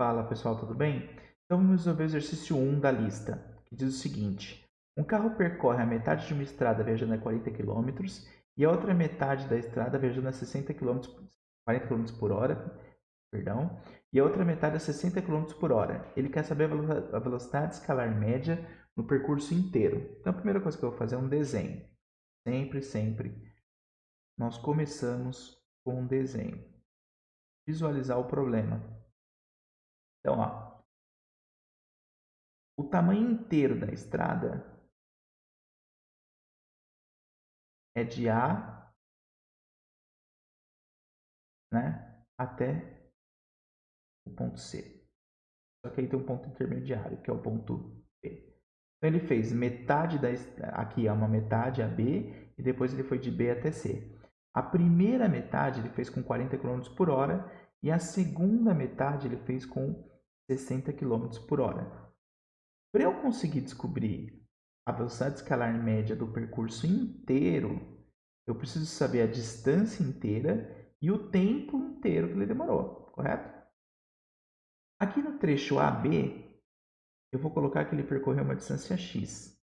Fala pessoal, tudo bem? Então vamos resolver o exercício 1 da lista, que diz o seguinte: um carro percorre a metade de uma estrada viajando a 40 km e a outra metade da estrada viajando a 40 km por hora, perdão, e a outra metade a 60 km por hora. Ele quer saber a velocidade escalar média no percurso inteiro. Então a primeira coisa que eu vou fazer é um desenho. Sempre nós começamos com um desenho. Visualizar o problema. Então, ó, o tamanho inteiro da estrada é de A, né, até o ponto C. Só que aí tem um ponto intermediário, que é o ponto B. Então ele fez metade da aqui é uma metade, a B, e depois ele foi de B até C. A primeira metade ele fez com 40 km por hora e a segunda metade ele fez com 60 km por hora. Para eu conseguir descobrir a velocidade escalar média do percurso inteiro, eu preciso saber a distância inteira e o tempo inteiro que ele demorou, correto? Aqui no trecho AB, eu vou colocar que ele percorreu uma distância x.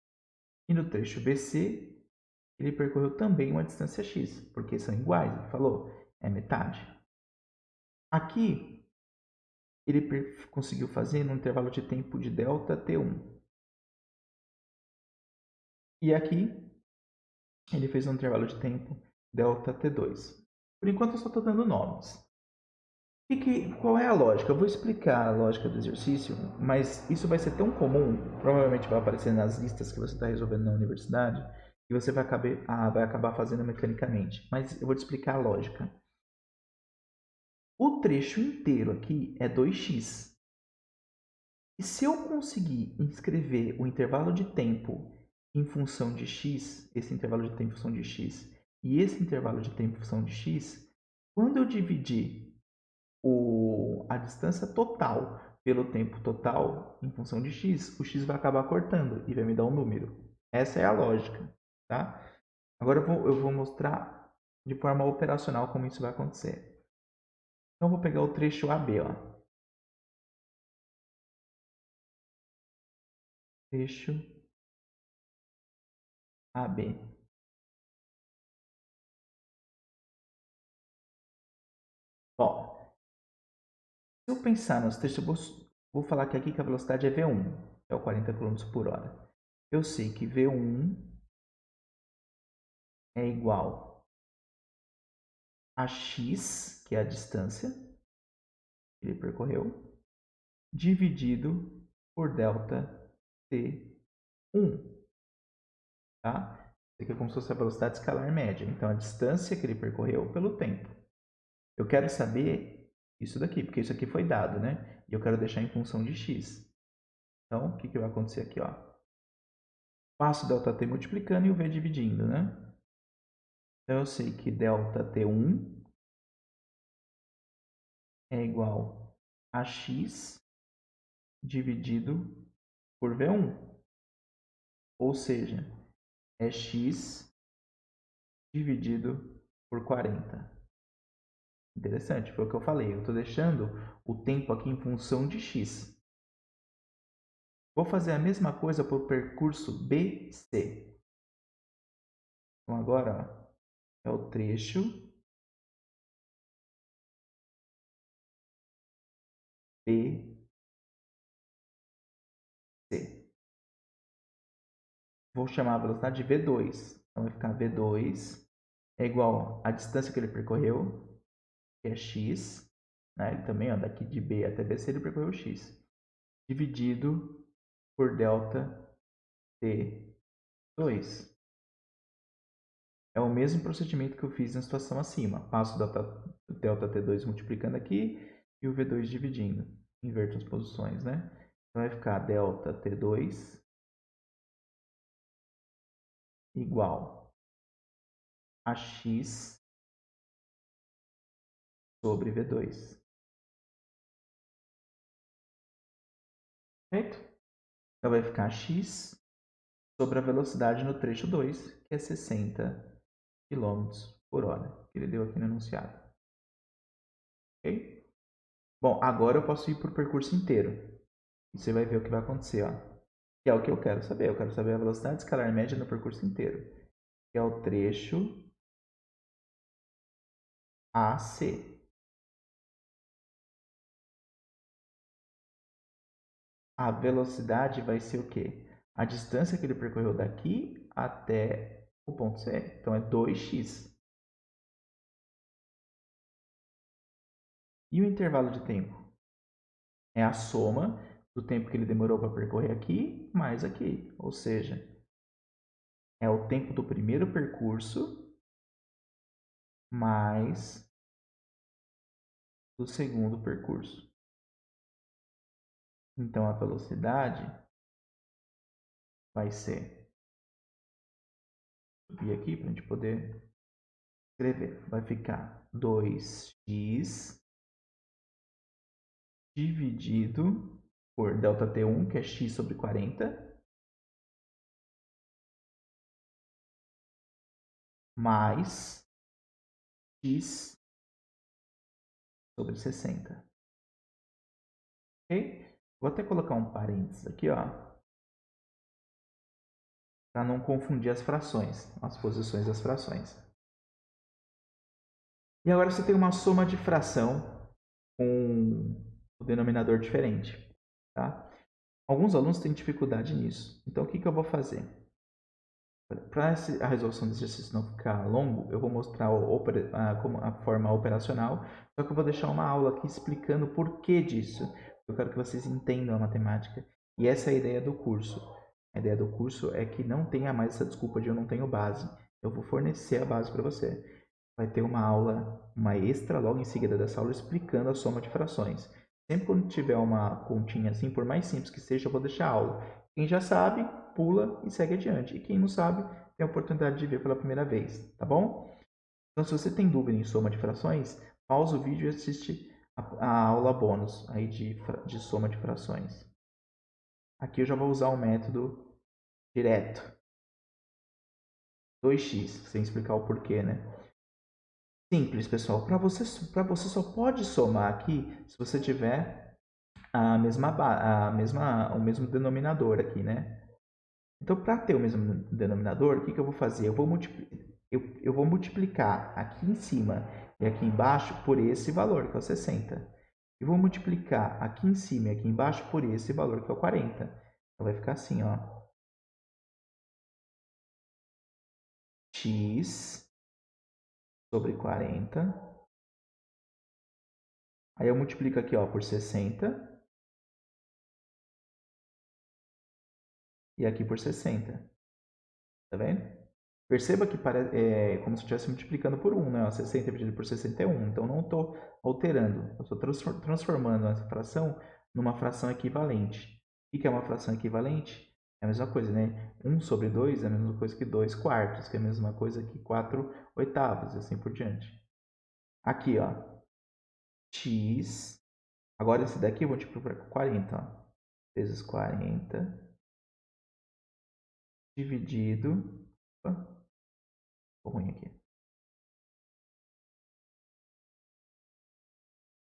E no trecho BC, ele percorreu também uma distância x, porque são iguais, ele falou, é metade. Aqui, ele conseguiu fazer num intervalo de tempo de delta T1. E aqui, ele fez um intervalo de tempo delta T2. Por enquanto, eu só estou dando nomes. Qual é a lógica? Eu vou explicar a lógica do exercício, mas isso vai ser tão comum, provavelmente vai aparecer nas listas que você está resolvendo na universidade, que você vai acabar fazendo mecanicamente. Mas eu vou te explicar a lógica. O trecho inteiro aqui é 2x. E se eu conseguir escrever o intervalo de tempo em função de x, esse intervalo de tempo em função de x, e esse intervalo de tempo em função de x, quando eu dividir a distância total pelo tempo total em função de x, o x vai acabar cortando e vai me dar um número. Essa é a lógica, tá? Agora eu vou mostrar de forma operacional como isso vai acontecer. Então, eu vou pegar o trecho AB, ó. Trecho AB. Ó, se eu pensar nos trechos, vou falar que aqui que a velocidade é V1, é o 40 km por hora. Eu sei que V1 é igual a x, que é a distância que ele percorreu, dividido por delta T1, tá? Isso aqui é como se fosse a velocidade escalar média. Então, a distância que ele percorreu pelo tempo. Eu quero saber isso daqui, porque isso aqui foi dado, né? E eu quero deixar em função de x. Então, o que vai acontecer aqui, ó? Passo o ΔT multiplicando e o V dividindo, né? Então, eu sei que ΔT1 é igual a x dividido por V1. Ou seja, é x dividido por 40. Interessante, foi o que eu falei. Eu estou deixando o tempo aqui em função de x. Vou fazer a mesma coisa para o percurso BC. Então, agora ó, é o trecho BC. Vou chamar a velocidade de V2. Então, vai ficar V2 é igual à distância que ele percorreu, que é x. Né? Ele também, ó, daqui de B até BC, ele percorreu x. Dividido por delta T2. É o mesmo procedimento que eu fiz na situação acima. Passo o delta T2 multiplicando aqui e o V2 dividindo. Inverto as posições, né? Então vai ficar delta T2 igual a x sobre V2. Certo? Então vai ficar x sobre a velocidade no trecho 2, que é 60 km por hora, que ele deu aqui no enunciado. Ok? Bom, agora eu posso ir para o percurso inteiro. E você vai ver o que vai acontecer, ó. Que é o que eu quero saber. Eu quero saber a velocidade escalar média no percurso inteiro. Que é o trecho AC. A velocidade vai ser o quê? A distância que ele percorreu daqui até o ponto C. Então é 2x. E o intervalo de tempo? É a soma do tempo que ele demorou para percorrer aqui, mais aqui. Ou seja, é o tempo do primeiro percurso mais do segundo percurso. Então, a velocidade vai ser... Vou subir aqui para a gente poder escrever. Vai ficar 2x dividido por ΔT1, que é x sobre 40, mais x sobre 60. Ok? Vou até colocar um parênteses aqui, ó, para não confundir as frações, as posições das frações. E agora você tem uma soma de fração com o denominador diferente. Tá? Alguns alunos têm dificuldade nisso. Então, o que eu vou fazer? Para a resolução desse exercício não ficar longo, eu vou mostrar a forma operacional, só que eu vou deixar uma aula aqui explicando o porquê disso. Eu quero que vocês entendam a matemática. E essa é a ideia do curso. A ideia do curso é que não tenha mais essa desculpa de eu não tenho base. Eu vou fornecer a base para você. Vai ter uma aula, uma extra logo em seguida dessa aula, explicando a soma de frações. Sempre quando tiver uma continha assim, por mais simples que seja, eu vou deixar a aula. Quem já sabe, pula e segue adiante. E quem não sabe, tem a oportunidade de ver pela primeira vez, tá bom? Então, se você tem dúvida em soma de frações, pausa o vídeo e assiste a aula bônus aí de soma de frações. Aqui eu já vou usar o método direto. 2x, sem explicar o porquê, né? Simples, pessoal. Para você só pode somar aqui se você tiver o mesmo denominador aqui, né? Então, para ter o mesmo denominador, o que eu vou fazer? Eu vou multiplicar aqui em cima e aqui embaixo por esse valor, que é o 60. E vou multiplicar aqui em cima e aqui embaixo por esse valor, que é o 40. Então, vai ficar assim, ó. X sobre 40. Aí eu multiplico aqui, ó, por 60. E aqui por 60. Tá vendo? Perceba que é como se eu estivesse multiplicando por 1, né? 60 dividido por 61. Então, não estou alterando. Eu estou transformando essa fração numa fração equivalente. O que é uma fração equivalente? É a mesma coisa, né? 1 sobre 2 é a mesma coisa que 2 quartos, que é a mesma coisa que 4 oitavos, e assim por diante. Aqui, ó. X. Agora, esse daqui eu vou multiplicar por 40, ó. Vezes 40 dividido... Opa, ficou ruim aqui.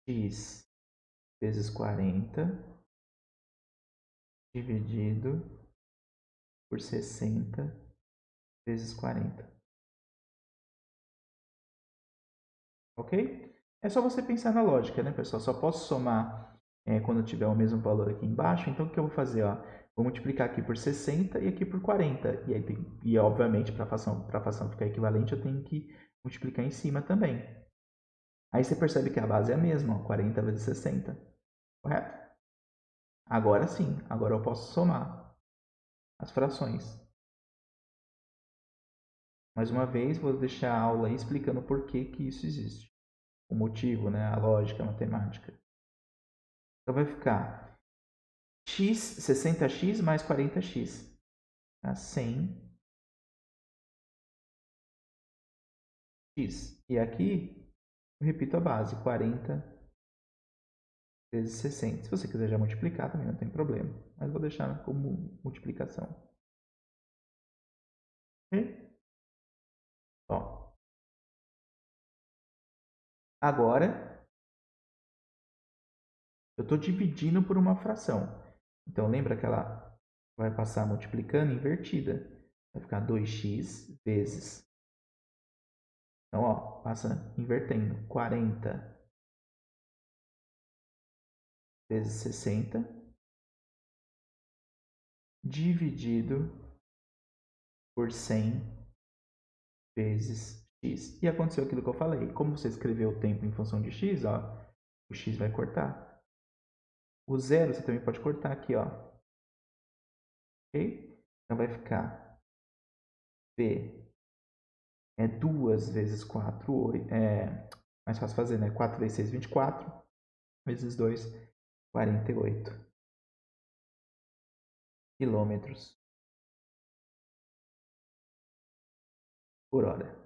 X vezes 40 dividido por 60 vezes 40. Ok? É só você pensar na lógica, né, pessoal? Só posso somar quando eu tiver o mesmo valor aqui embaixo. Então, o que eu vou fazer? Ó? Vou multiplicar aqui por 60 e aqui por 40. E obviamente, para a fração ficar equivalente, eu tenho que multiplicar em cima também. Aí você percebe que a base é a mesma, ó, 40 vezes 60. Correto? Agora sim, agora eu posso somar as frações. Mais uma vez, vou deixar a aula aí explicando por que isso existe. O motivo, né? A lógica, a matemática. Então, vai ficar 60x mais 40x. Tá? 100x. E aqui, eu repito a base, 40 vezes 60. Se você quiser já multiplicar, também não tem problema. Mas vou deixar como multiplicação. Ok? Bom, agora Eu estou dividindo por uma fração. Então, lembra que ela vai passar multiplicando invertida. Vai ficar 2x vezes. Então, ó, passa invertendo. 40 vezes 60 dividido por 100 vezes x. E aconteceu aquilo que eu falei. Como você escreveu o tempo em função de x, ó, o x vai cortar. O zero você também pode cortar aqui, ó. Ok? Então vai ficar v é 2 vezes 4, 8, mais fácil fazer, né? 4 vezes 6, 24, vezes 2, 48 quilômetros por hora.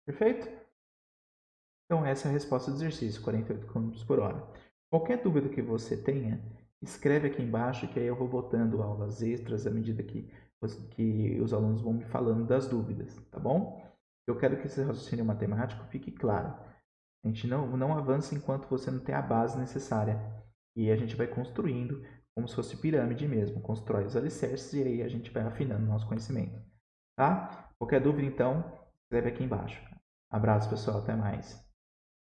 Perfeito? Então essa é a resposta do exercício, 48 km por hora. Qualquer dúvida que você tenha, escreve aqui embaixo que aí eu vou botando aulas extras à medida que os alunos vão me falando das dúvidas, tá bom? Eu quero que esse raciocínio matemático fique claro. A gente não avança enquanto você não tem a base necessária. E a gente vai construindo como se fosse pirâmide mesmo. Constrói os alicerces e aí a gente vai afinando o nosso conhecimento. Tá? Qualquer dúvida, então, escreve aqui embaixo. Abraço, pessoal. Até mais.